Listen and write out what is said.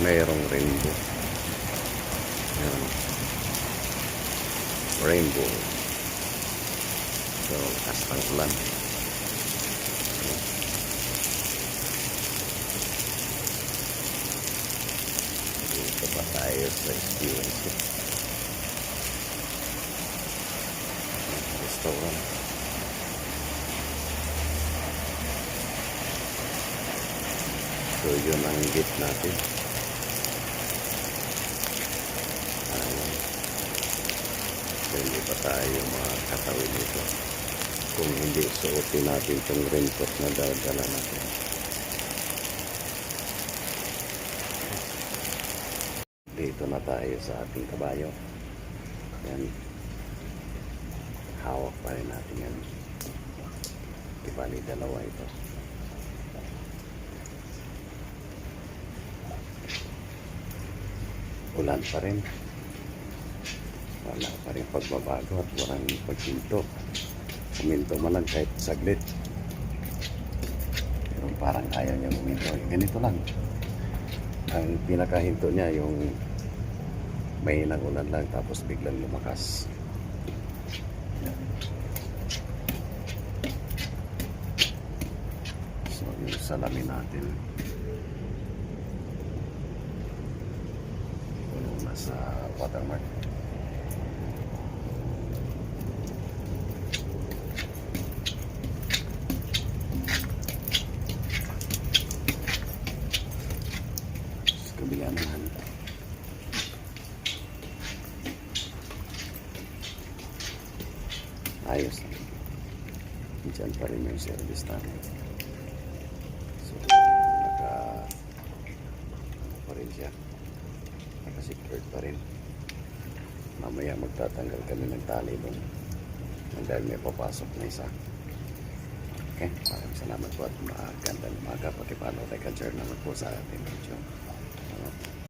mayroong rainbow. Ayan. Rainbow. So, lakas ng ulan. Dito pa tayo sa experience. Restaurant. So, yun ang gate natin. Ayan. So, hindi pa tayo makakatawid dito kung hindi suotin natin itong raincoat na dala natin. Dito na tayo sa ating kabayo. Yan. Hawak pa rin natin yan. Ibali dalawa ito. Ulan pa rin. Wala pa rin pagbabago at walang paghinto. Huminto man lang kahit saglit. Pero parang ayaw niya huminto. Ganito lang. Ang pinakahinto niya yung may ulan lang tapos biglang lumakas. So yung salamin natin puno na sa watermark. Kabila naman. Ayos lang. Diyan pa rin yung service namin. So, pa rin siya. Naka-secured pa rin. Mamaya magtatanggal kami ng tali doon. Dahil may papasok na isa. Okay, maraming salamat po at magandang umaga. Pakipalo, like and share naman po sa ating video.